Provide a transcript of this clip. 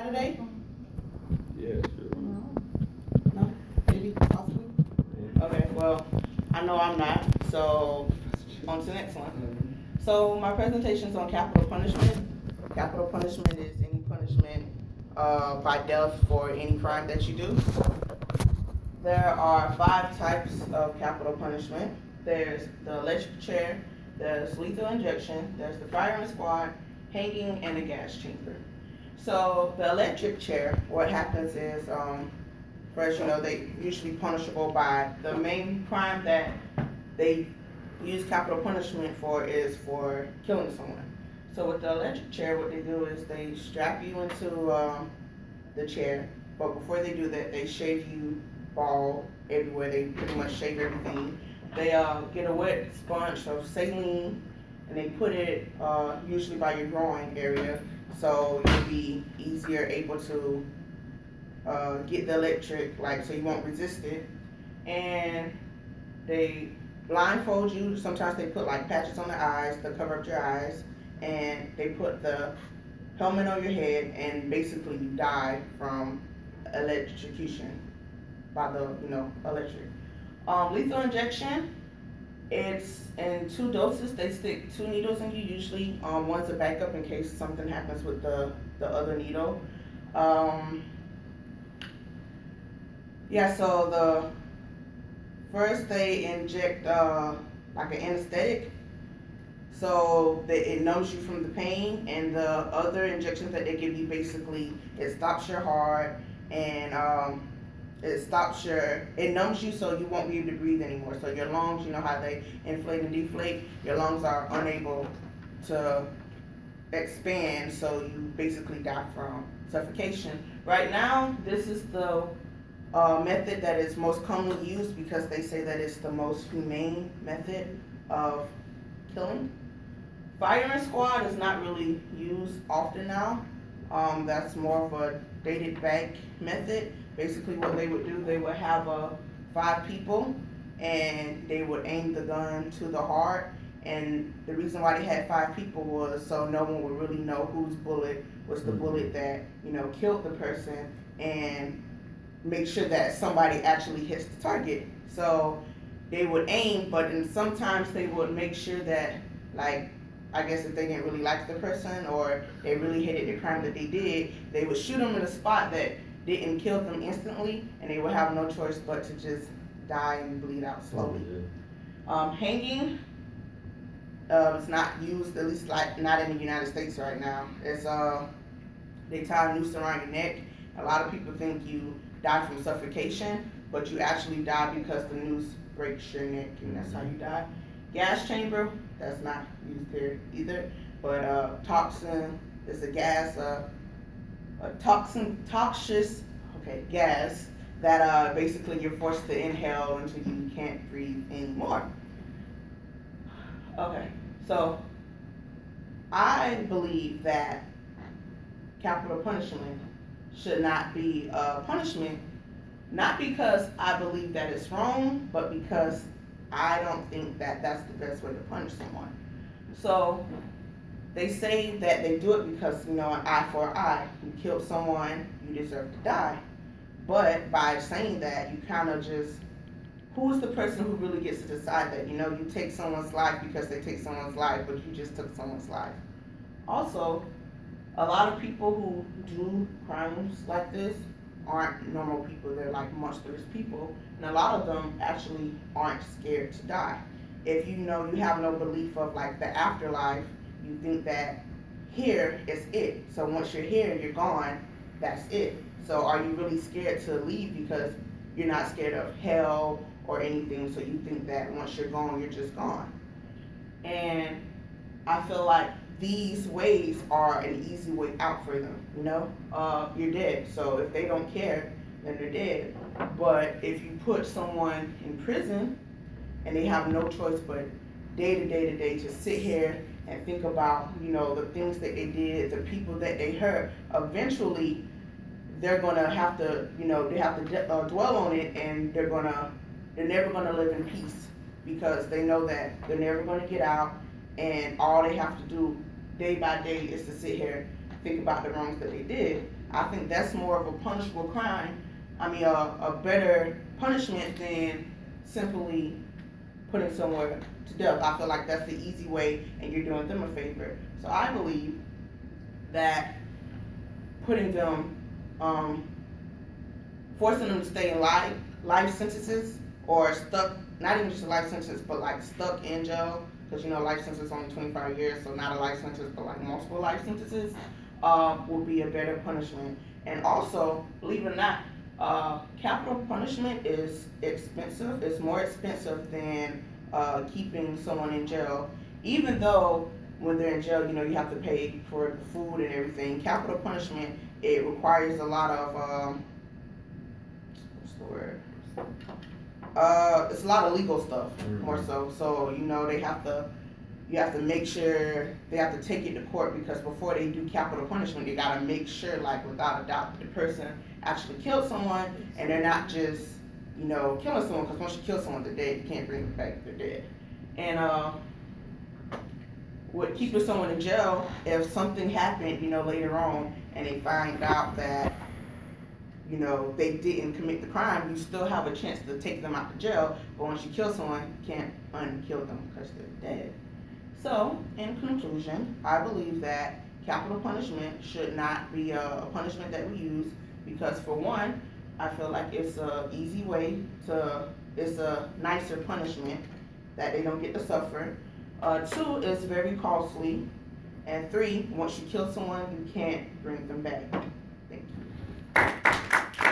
Today? Yeah, sure. No? Maybe, possibly? Okay, well, I know I'm not, so on to the next one. So my presentation is on capital punishment. Capital punishment is any punishment by death for any crime that you do. There are 5 types of capital punishment. There's the electric chair, there's lethal injection, there's the firing squad, hanging, and the gas chamber. So the electric chair, what happens is, first, they usually punishable by the main crime that they use capital punishment for is for killing someone. So with the electric chair, what they do is they strap you into the chair, but before they do that, they shave you bald everywhere. They pretty much shave everything. They get a wet sponge of saline and they put it usually by your groin area, so you'll be easier able to get the electric, like, so you won't resist it. And they blindfold you. Sometimes they put like patches on the eyes to cover up your eyes, and they put the helmet on your head, and basically you die from electrocution by the electric. Lethal injection. It's in 2 doses. They stick 2 needles in you usually. One's a backup in case something happens with the other needle. Um, yeah. So first they inject like an anesthetic, so that it numbs you from the pain, and the other injections that they give you, basically it stops your heart, and it numbs you so you won't be able to breathe anymore. So your lungs, you know how they inflate and deflate, your lungs are unable to expand, so you basically die from suffocation. Right now, this is the method that is most commonly used because they say that it's the most humane method of killing. Firing squad is not really used often now. That's more of a dated back method. Basically, what they would do, they would have 5 people, and they would aim the gun to the heart. And the reason why they had 5 people was so no one would really know whose bullet was the bullet that killed the person, and make sure that somebody actually hits the target. So they would aim, but then sometimes they would make sure that, like, I guess if they didn't really like the person or they really hated the crime that they did, they would shoot them in a spot that didn't kill them instantly, and they would have no choice but to just die and bleed out slowly. Hanging is not used, at least like not in the United States right now. It's they tie a noose around your neck. A lot of people think you die from suffocation, but you actually die because the noose breaks your neck, and that's how you die. Gas chamber, that's not used here either, but toxin is a gas, a toxic gas that basically you're forced to inhale until you can't breathe anymore. Okay, so I believe that capital punishment should not be a punishment, not because I believe that it's wrong, but because I don't think that that's the best way to punish someone. So they say that they do it because, an eye for an eye. You killed someone, you deserve to die. But by saying that, you kind of just, who's the person who really gets to decide that? You take someone's life because they take someone's life, but you just took someone's life. Also, a lot of people who do crimes like this aren't normal people. They're like monstrous people, and a lot of them actually aren't scared to die. If you have no belief of like the afterlife, you think that here is it. So once you're here, you're gone. That's it. So are you really scared to leave because you're not scared of hell or anything? So you think that once you're gone, you're just gone. And I feel like these ways are an easy way out for them. You're dead. So if they don't care, then they're dead. But if you put someone in prison and they have no choice but day to day to day to sit here and think about, the things that they did, the people that they hurt, eventually they're gonna have to, they have to dwell on it, and they're never gonna live in peace because they know that they're never gonna get out, and all they have to do day by day is to sit here think about the wrongs that they did. I think that's more of a punishable crime. A better punishment than simply putting someone to death. I feel like that's the easy way, and you're doing them a favor. So I believe that putting them, forcing them to stay in life sentences or stuck, not even just a life sentence, but like stuck in jail, because life sentence is only 25 years, so not a life sentence, but like multiple life sentences, would be a better punishment. And also, believe it or not, capital punishment is expensive. It's more expensive than keeping someone in jail, even though when they're in jail, you have to pay for the food and everything. Capital punishment, it requires a lot of what's the word? It's a lot of legal stuff, more so. So you have to make sure they have to take it to court, because before they do capital punishment, they gotta make sure, like without a doubt, that the person actually killed someone, and they're not just killing someone. Because once you kill someone, they're dead. You can't bring them back. They're dead. And with keeping someone in jail, if something happened, later on, and they find out that they didn't commit the crime, you still have a chance to take them out of jail. But once you kill someone, you can't unkill them because they're dead. So, in conclusion, I believe that capital punishment should not be a punishment that we use, because for one, I feel like it's it's a nicer punishment that they don't get to suffer. Two, it's very costly. And three, once you kill someone, you can't bring them back. Thank you.